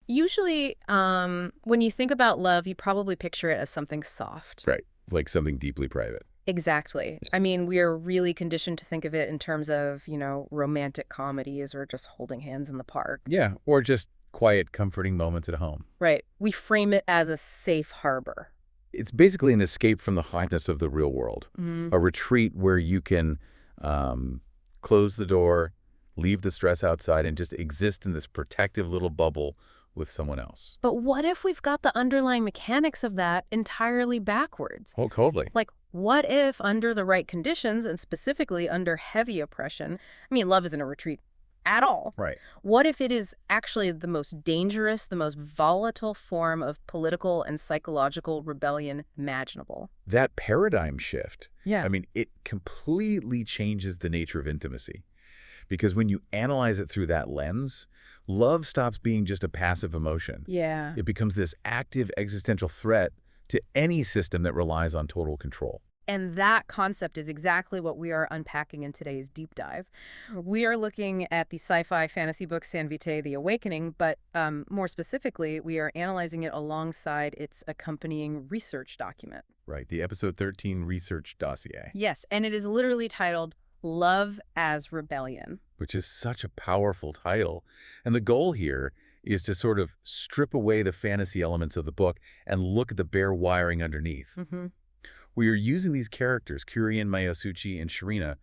Usually, when you think about love, you probably picture it as something soft. Right. Like something deeply private. Exactly. I mean, we are really conditioned to think of it in terms of, romantic comedies or just holding hands in the park. Yeah, or just quiet, comforting moments at home. Right. We frame it as a safe harbor. It's basically an escape from the hotness of the real world, Mm. a retreat where you can close the door, leave the stress outside, and just exist in this protective little bubble with someone else. But what if we've got the underlying mechanics of that entirely backwards? Oh, totally. Like, what if under the right conditions, and specifically under heavy oppression, I mean, love isn't a retreat at all. Right. What if it is actually the most dangerous, the most volatile form of political and psychological rebellion imaginable? That paradigm shift, Yeah. I mean, it completely changes the nature of intimacy. Because when you analyze it through that lens, love stops being just a passive emotion. Yeah. It becomes this active existential threat to any system that relies on total control. And that concept is exactly what we are unpacking in today's deep dive. We are looking at the sci-fi fantasy book San Vitae, The Awakening, but more specifically, we are analyzing it alongside its accompanying research document. Right, the episode 13 research dossier. Yes, and it is literally titled Love as Rebellion. Which is such a powerful title. And the goal here is to sort of strip away the fantasy elements of the book and look at the bare wiring underneath. Mm-hmm. We are using these characters, Kurien, Myasuchi, and Sharina,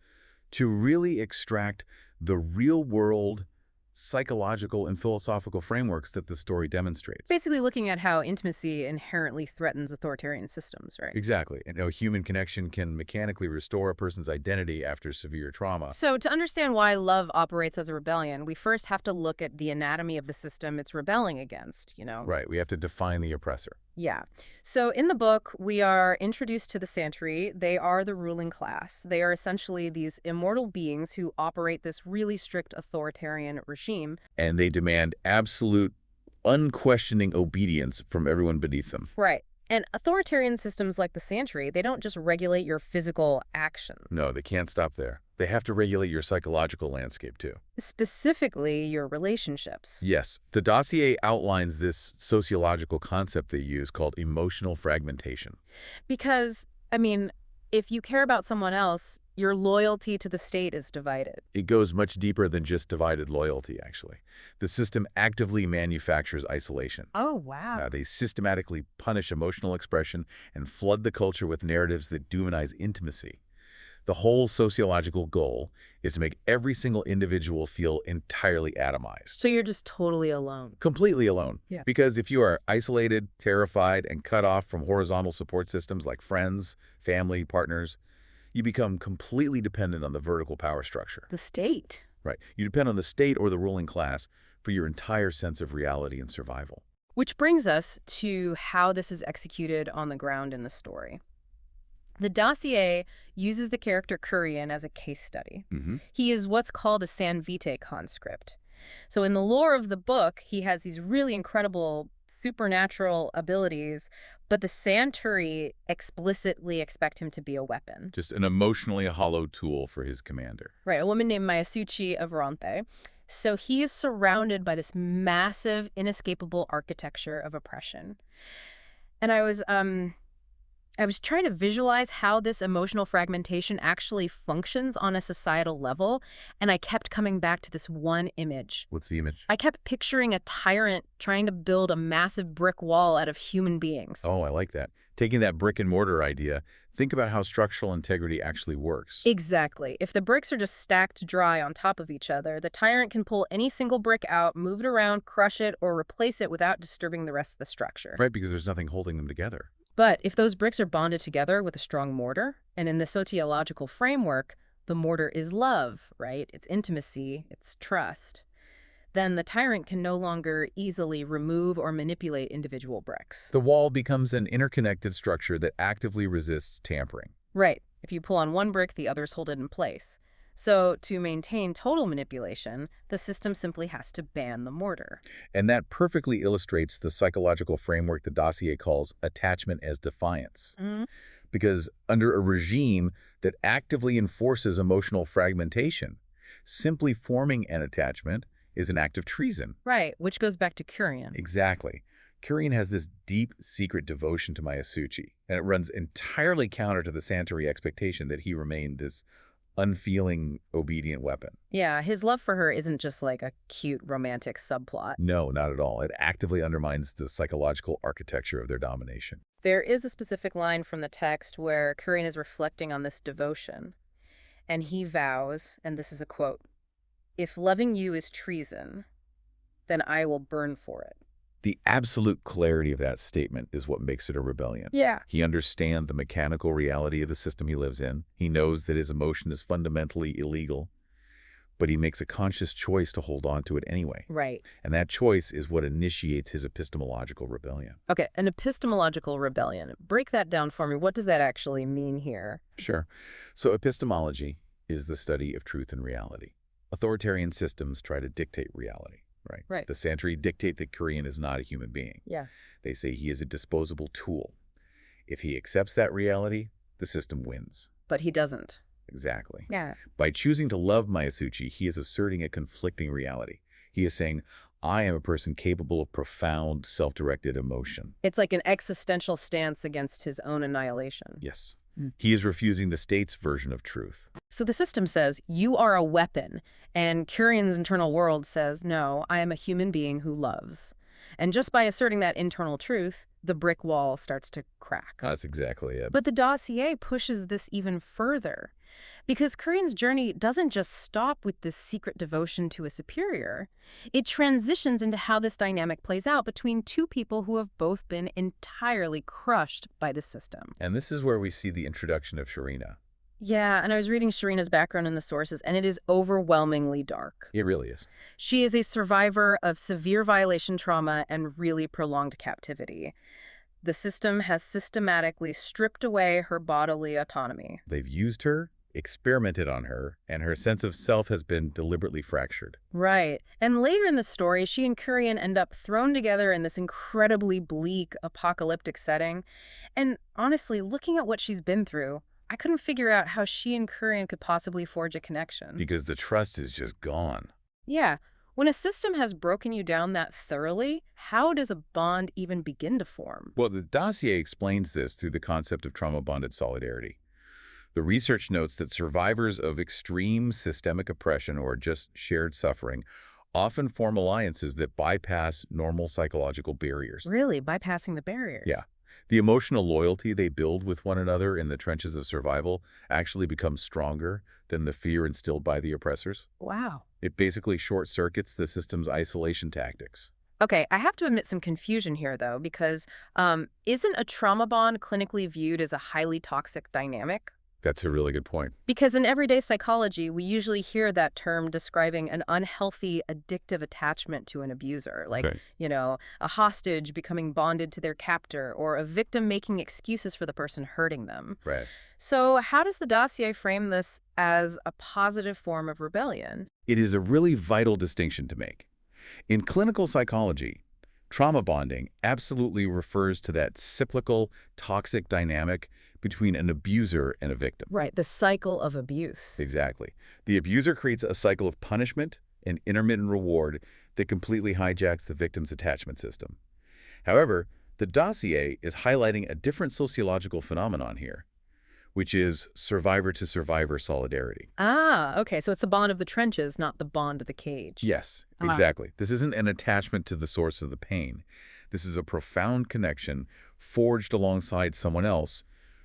to really extract the real-world psychological and philosophical frameworks that the story demonstrates. Basically looking at how intimacy inherently threatens authoritarian systems, right? Exactly. And how human connection can mechanically restore a person's identity after severe trauma. So to understand why love operates as a rebellion, we first have to look at the anatomy of the system it's rebelling against, Right. We have to define the oppressor. Yeah. So in the book, we are introduced to the Santerrie. They are the ruling class. They are essentially these immortal beings who operate this really strict authoritarian regime. And they demand absolute, unquestioning obedience from everyone beneath them. Right. And authoritarian systems like the Santerrie, they don't just regulate your physical action. No, they can't stop there. They have to regulate your psychological landscape, too. Specifically, your relationships. Yes. The dossier outlines this sociological concept they use called emotional fragmentation. Because, I mean, if you care about someone else, your loyalty to the state is divided. It goes much deeper than just divided loyalty, actually. The system actively manufactures isolation. Oh, wow. They systematically punish emotional expression and flood the culture with narratives that demonize intimacy. The whole sociological goal is to make every single individual feel entirely atomized. So you're just totally alone. Completely alone. Yeah. Because if you are isolated, terrified, and cut off from horizontal support systems like friends, family, partners, you become completely dependent on the vertical power structure. The state. Right. You depend on the state or the ruling class for your entire sense of reality and survival. Which brings us to how this is executed on the ground in the story. The dossier uses the character Kurien as a case study. Mm-hmm. He is what's called a San Vitae conscript. So in the lore of the book, he has these really incredible supernatural abilities, but the Santerrie explicitly expect him to be a weapon. Just an emotionally hollow tool for his commander. Right, a woman named Myasuchi of Vitae. So he is surrounded by this massive, inescapable architecture of oppression. And I was trying to visualize how this emotional fragmentation actually functions on a societal level, and I kept coming back to this one image. What's the image? I kept picturing a tyrant trying to build a massive brick wall out of human beings. Oh, I like that. Taking that brick and mortar idea, think about how structural integrity actually works. Exactly. If the bricks are just stacked dry on top of each other, the tyrant can pull any single brick out, move it around, crush it, or replace it without disturbing the rest of the structure. Right, because there's nothing holding them together. But if those bricks are bonded together with a strong mortar, and in the sociological framework, the mortar is love, right? It's intimacy, it's trust, then the tyrant can no longer easily remove or manipulate individual bricks. The wall becomes an interconnected structure that actively resists tampering. Right. If you pull on one brick, the others hold it in place. So to maintain total manipulation, the system simply has to ban the mortar. And that perfectly illustrates the psychological framework the dossier calls attachment as defiance. Mm-hmm. Because under a regime that actively enforces emotional fragmentation, simply forming an attachment is an act of treason. Right, which goes back to Kurien. Exactly. Kurien has this deep, secret devotion to Myasuchi, and it runs entirely counter to the Santerrie expectation that he remained this unfeeling, obedient weapon. Yeah, his love for her isn't just like a cute romantic subplot. No, not at all. It actively undermines the psychological architecture of their domination. There is a specific line from the text where Kurien is reflecting on this devotion, and he vows, and this is a quote, "If loving you is treason, then I will burn for it." The absolute clarity of that statement is what makes it a rebellion. Yeah. He understands the mechanical reality of the system he lives in. He knows that his emotion is fundamentally illegal, but he makes a conscious choice to hold on to it anyway. Right. And that choice is what initiates his epistemological rebellion. Okay, an epistemological rebellion. Break that down for me. What does that actually mean here? Sure. So epistemology is the study of truth and reality. Authoritarian systems try to dictate reality. Right. The Santerrie dictate that Kurien is not a human being. Yeah. They say he is a disposable tool. If he accepts that reality, the system wins. But he doesn't. Exactly. Yeah. By choosing to love Myasuchi, he is asserting a conflicting reality. He is saying, I am a person capable of profound, self-directed emotion. It's like an existential stance against his own annihilation. Yes. He is refusing the state's version of truth. So the system says, you are a weapon, and Kurien's internal world says, no, I am a human being who loves. And just by asserting that internal truth, the brick wall starts to crack. That's exactly it. But the Dossier pushes this even further, because Kurien's journey doesn't just stop with this secret devotion to a superior. It transitions into how this dynamic plays out between two people who have both been entirely crushed by the system. And this is where we see the introduction of Sharina. Yeah, and I was reading Sharina's background in the sources, and it is overwhelmingly dark. It really is. She is a survivor of severe violation trauma and really prolonged captivity. The system has systematically stripped away her bodily autonomy. They've used her, experimented on her, and her sense of self has been deliberately fractured. Right. And later in the story, she and Kurien end up thrown together in this incredibly bleak, apocalyptic setting. And honestly, looking at what she's been through, I couldn't figure out how she and Kurien could possibly forge a connection. Because the trust is just gone. Yeah. When a system has broken you down that thoroughly, how does a bond even begin to form? Well, the Dossier explains this through the concept of trauma-bonded solidarity. The research notes that survivors of extreme systemic oppression or just shared suffering often form alliances that bypass normal psychological barriers. Really? Bypassing the barriers? Yeah. The emotional loyalty they build with one another in the trenches of survival actually becomes stronger than the fear instilled by the oppressors. Wow. It basically short-circuits the system's isolation tactics. Okay, I have to admit some confusion here, though, because isn't a trauma bond clinically viewed as a highly toxic dynamic? That's a really good point. Because in everyday psychology, we usually hear that term describing an unhealthy, addictive attachment to an abuser, like, Okay. A hostage becoming bonded to their captor, or a victim making excuses for the person hurting them. Right. So how does the Dossier frame this as a positive form of rebellion? It is a really vital distinction to make. In clinical psychology, trauma bonding absolutely refers to that cyclical, toxic dynamic between an abuser and a victim. Right, the cycle of abuse. Exactly. The abuser creates a cycle of punishment and intermittent reward that completely hijacks the victim's attachment system. However, the Dossier is highlighting a different sociological phenomenon here, which is survivor-to-survivor solidarity. Ah, okay, so it's the bond of the trenches, not the bond of the cage. Yes, exactly. This isn't an attachment to the source of the pain. This is a profound connection forged alongside someone else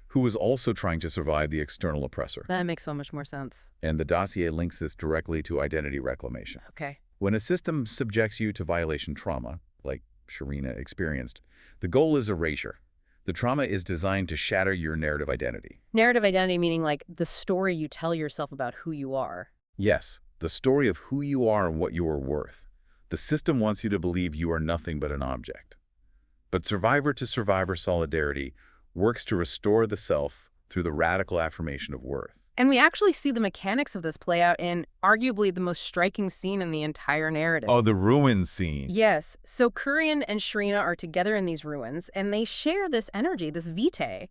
who is also trying to survive the external oppressor. That makes so much more sense. And the Dossier links this directly to identity reclamation. Okay. When a system subjects you to violation trauma, like Sharina experienced, the goal is erasure. The trauma is designed to shatter your narrative identity. Narrative identity meaning like the story you tell yourself about who you are. Yes, the story of who you are and what you are worth. The system wants you to believe you are nothing but an object. But survivor-to-survivor solidarity works to restore the self through the radical affirmation of worth. And we actually see the mechanics of this play out in arguably the most striking scene in the entire narrative. Oh, the ruin scene. Yes. So Kurien and Sharina are together in these ruins, and they share this energy, this Vitae.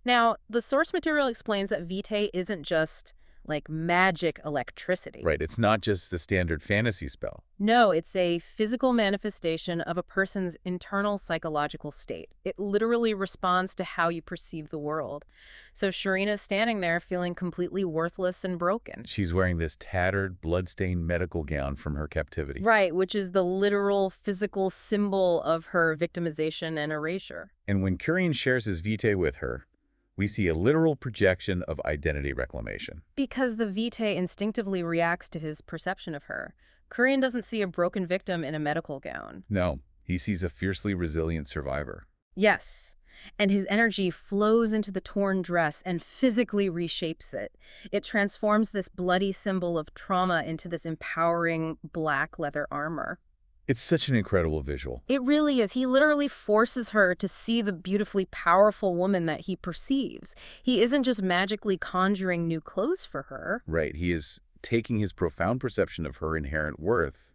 Now, the source material explains that Vitae isn't just like magic electricity. Right, it's not just the standard fantasy spell. No, it's a physical manifestation of a person's internal psychological state. It literally responds to how you perceive the world. So Sharina's standing there feeling completely worthless and broken. She's wearing this tattered, blood-stained medical gown from her captivity. Right, which is the literal physical symbol of her victimization and erasure. And when Kurien shares his Vitae with her, we see a literal projection of identity reclamation. Because the Vitae instinctively reacts to his perception of her. Kurien doesn't see a broken victim in a medical gown. No, he sees a fiercely resilient survivor. Yes, and his energy flows into the torn dress and physically reshapes it. It transforms this bloody symbol of trauma into this empowering black leather armor. It's such an incredible visual. It really is. He literally forces her to see the beautifully powerful woman that he perceives. He isn't just magically conjuring new clothes for her. Right, he is taking his profound perception of her inherent worth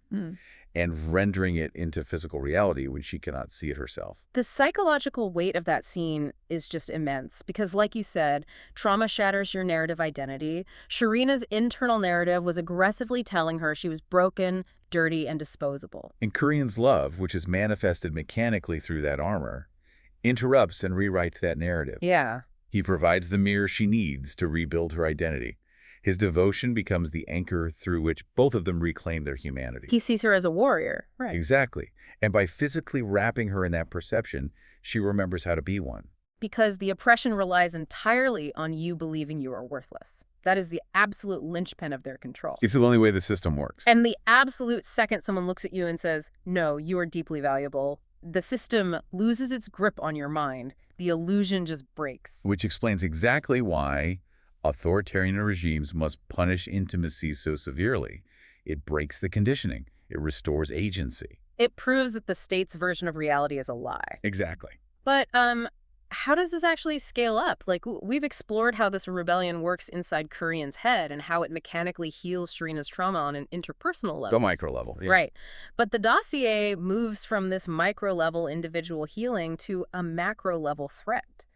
and rendering it into physical reality when she cannot see it herself. The psychological weight of that scene is just immense because, like you said, trauma shatters your narrative identity. Sharina's internal narrative was aggressively telling her she was broken, dirty, and disposable. And Kurien's love, which is manifested mechanically through that armor, interrupts and rewrites that narrative. Yeah. He provides the mirror she needs to rebuild her identity. His devotion becomes the anchor through which both of them reclaim their humanity. He sees her as a warrior. Right. Exactly. And by physically wrapping her in that perception, she remembers how to be one. Because the oppression relies entirely on you believing you are worthless. That is the absolute linchpin of their control. It's the only way the system works. And the absolute second someone looks at you and says, no, you are deeply valuable, the system loses its grip on your mind. The illusion just breaks. Which explains exactly why authoritarian regimes must punish intimacy so severely. It breaks the conditioning. It restores agency. It proves that the state's version of reality is a lie. Exactly. But how does this actually scale up? Like, we've explored how this rebellion works inside Kurien's head and how it mechanically heals Sharina's trauma on an interpersonal level. The micro level. Yeah. Right. But the dossier moves from this micro-level individual healing to a macro-level threat.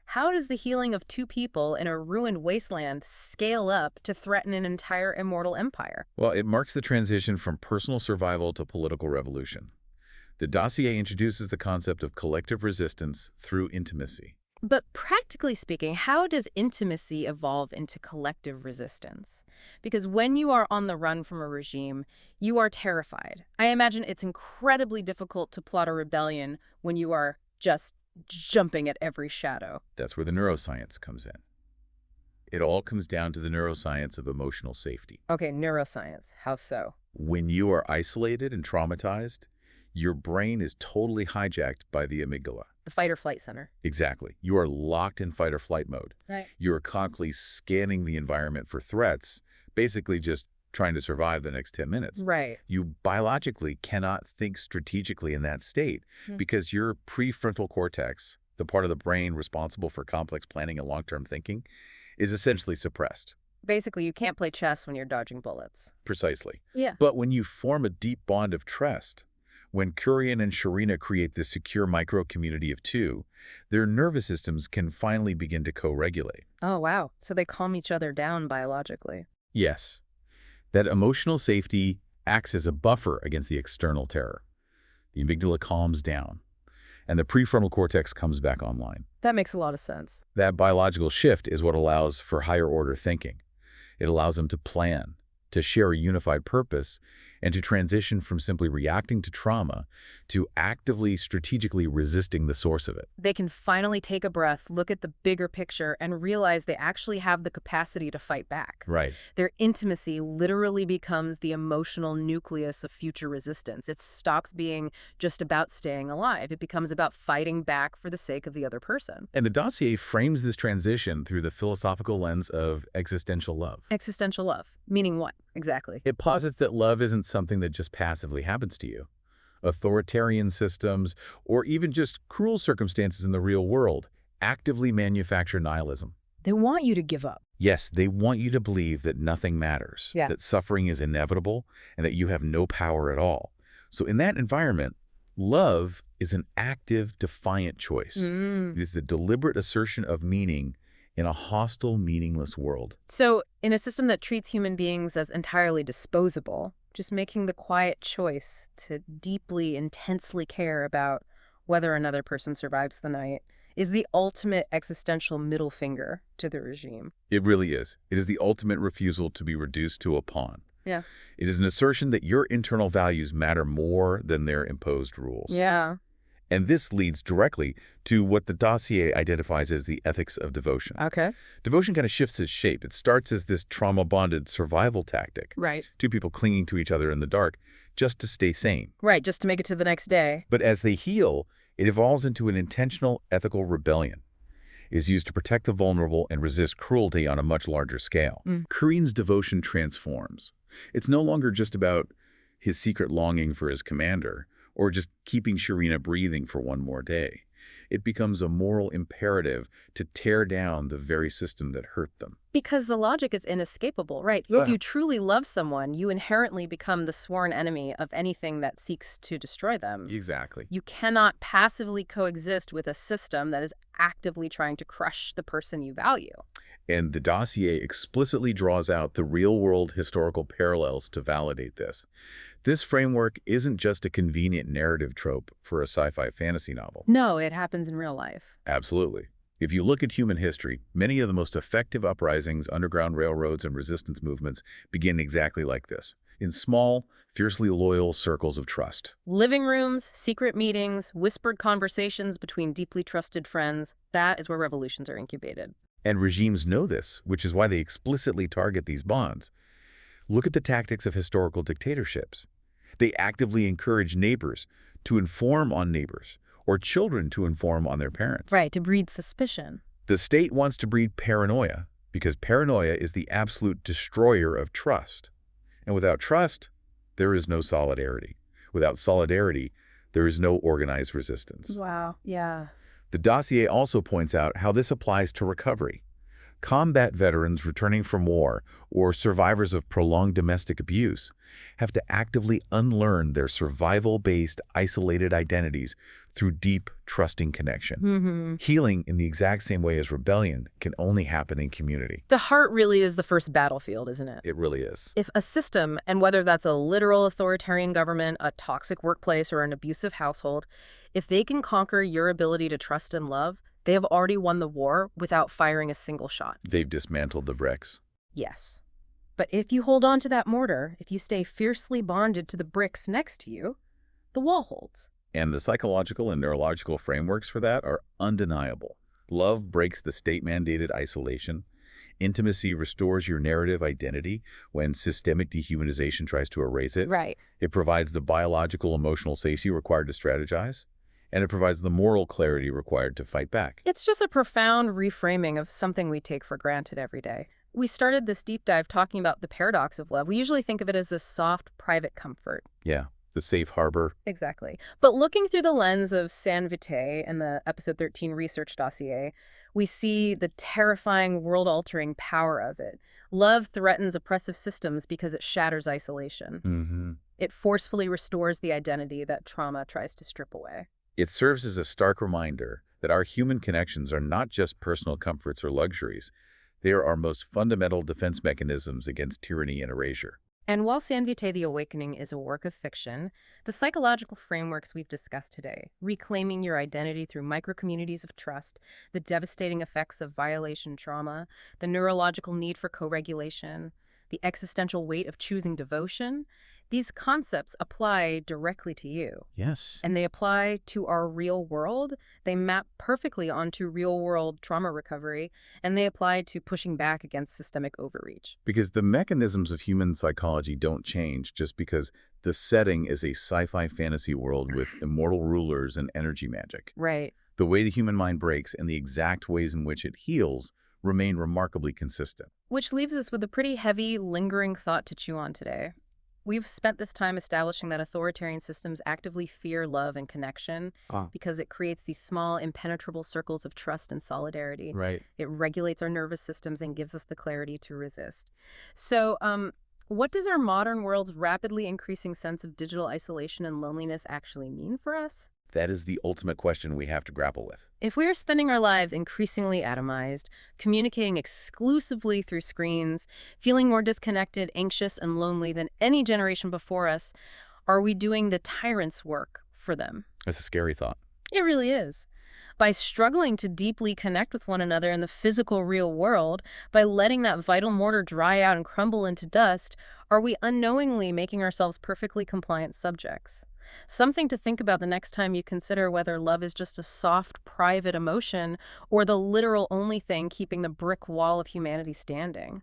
How does the healing of two people in a ruined wasteland scale up to threaten an entire immortal empire? Well, it marks the transition from personal survival to political revolution. The dossier introduces the concept of collective resistance through intimacy. But practically speaking, how does intimacy evolve into collective resistance? Because when you are on the run from a regime, you are terrified. I imagine it's incredibly difficult to plot a rebellion when you are just jumping at every shadow. That's where the neuroscience comes in. It all comes down to the neuroscience of emotional safety. Okay, neuroscience. How so? When you are isolated and traumatized, your brain is totally hijacked by the amygdala. The fight or flight center. Exactly. You are locked in fight or flight mode. Right. You are constantly scanning the environment for threats, basically just trying to survive the next 10 minutes. Right. You biologically cannot think strategically in that state because your prefrontal cortex, the part of the brain responsible for complex planning and long-term thinking, is essentially suppressed. Basically, you can't play chess when you're dodging bullets. Precisely. Yeah. But when you form a deep bond of trust, when Kurien and Sharina create this secure micro-community of two, their nervous systems can finally begin to co-regulate. Oh, wow. So they calm each other down biologically. Yes. That emotional safety acts as a buffer against the external terror. The amygdala calms down, and the prefrontal cortex comes back online. That makes a lot of sense. That biological shift is what allows for higher-order thinking. It allows them to plan, to share a unified purpose, and to transition from simply reacting to trauma to actively, strategically resisting the source of it. They can finally take a breath, look at the bigger picture, and realize they actually have the capacity to fight back. Right. Their intimacy literally becomes the emotional nucleus of future resistance. It stops being just about staying alive. It becomes about fighting back for the sake of the other person. And the dossier frames this transition through the philosophical lens of existential love. Existential love. Meaning what, exactly? It posits that love isn't something that just passively happens to you. Authoritarian systems, or even just cruel circumstances in the real world, actively manufacture nihilism. They want you to give up. Yes, they want you to believe that nothing matters, that suffering is inevitable, and that you have no power at all. So in that environment, love is an active, defiant choice. It is the deliberate assertion of meaning in a hostile, meaningless world. So, in a system that treats human beings as entirely disposable, just making the quiet choice to deeply, intensely care about whether another person survives the night is the ultimate existential middle finger to the regime. It really is. It is the ultimate refusal to be reduced to a pawn. Yeah. It is an assertion that your internal values matter more than their imposed rules. Yeah. And this leads directly to what the Dossier identifies as the ethics of devotion. Okay. Devotion kind of shifts its shape. It starts as this trauma-bonded survival tactic. Right. Two people clinging to each other in the dark just to stay sane. Right, just to make it to the next day. But as they heal, it evolves into an intentional ethical rebellion. It is used to protect the vulnerable and resist cruelty on a much larger scale. Kurien's devotion transforms. It's no longer just about his secret longing for his commander, or just keeping Sharina breathing for one more day. It becomes a moral imperative to tear down the very system that hurt them. Because the logic is inescapable, right? Yeah. If you truly love someone, you inherently become the sworn enemy of anything that seeks to destroy them. Exactly. You cannot passively coexist with a system that is actively trying to crush the person you value. And the Dossier explicitly draws out the real-world historical parallels to validate this. This framework isn't just a convenient narrative trope for a sci-fi fantasy novel. No, it happens in real life. Absolutely. If you look at human history, many of the most effective uprisings, underground railroads, and resistance movements begin exactly like this, in small, fiercely loyal circles of trust. Living rooms, secret meetings, whispered conversations between deeply trusted friends, that is where revolutions are incubated. And regimes know this, which is why they explicitly target these bonds. Look at the tactics of historical dictatorships. They actively encourage neighbors to inform on neighbors, or children to inform on their parents. Right, to breed suspicion. The state wants to breed paranoia, because paranoia is the absolute destroyer of trust. And without trust, there is no solidarity. Without solidarity, there is no organized resistance. Wow, yeah. The Dossier also points out how this applies to recovery. Combat veterans returning from war or survivors of prolonged domestic abuse have to actively unlearn their survival-based, isolated identities through deep, trusting connection. Healing, in the exact same way as rebellion, can only happen in community. The heart really is the first battlefield, isn't it? It really is. If a system, and whether that's a literal authoritarian government, a toxic workplace, or an abusive household, if they can conquer your ability to trust and love, they have already won the war without firing a single shot. They've dismantled the bricks. Yes. But if you hold on to that mortar, if you stay fiercely bonded to the bricks next to you, the wall holds. And the psychological and neurological frameworks for that are undeniable. Love breaks the state-mandated isolation. Intimacy restores your narrative identity when systemic dehumanization tries to erase it. Right. It provides the biological, emotional safety required to strategize. And it provides the moral clarity required to fight back. It's just a profound reframing of something we take for granted every day. We started this deep dive talking about the paradox of love. We usually think of it as this soft, private comfort. Yeah, the safe harbor. Exactly. But looking through the lens of Vitae and the episode 13 research dossier, we see the terrifying, world-altering power of it. Love threatens oppressive systems because it shatters isolation. It forcefully restores the identity that trauma tries to strip away. It serves as a stark reminder that our human connections are not just personal comforts or luxuries. They are our most fundamental defense mechanisms against tyranny and erasure. And while Vitae the Awakening is a work of fiction, the psychological frameworks we've discussed today, reclaiming your identity through microcommunities of trust, the devastating effects of violation trauma, the neurological need for co-regulation, the existential weight of choosing devotion, these concepts apply directly to you. Yes. And they apply to our real world. They map perfectly onto real-world trauma recovery, and they apply to pushing back against systemic overreach. Because the mechanisms of human psychology don't change just because the setting is a sci-fi fantasy world with immortal rulers and energy magic. Right. The way the human mind breaks and the exact ways in which it heals remain remarkably consistent. Which leaves us with a pretty heavy, lingering thought to chew on today. We've spent this time establishing that authoritarian systems actively fear love and connection because it creates these small, impenetrable circles of trust and solidarity. Right. It regulates our nervous systems and gives us the clarity to resist. So, what does our modern world's rapidly increasing sense of digital isolation and loneliness actually mean for us? That is the ultimate question we have to grapple with. If we are spending our lives increasingly atomized, communicating exclusively through screens, feeling more disconnected, anxious, and lonely than any generation before us, are we doing the tyrant's work for them? That's a scary thought. It really is. By struggling to deeply connect with one another in the physical real world, by letting that vital mortar dry out and crumble into dust, are we unknowingly making ourselves perfectly compliant subjects? Something to think about the next time you consider whether love is just a soft, private emotion or the literal only thing keeping the brick wall of humanity standing.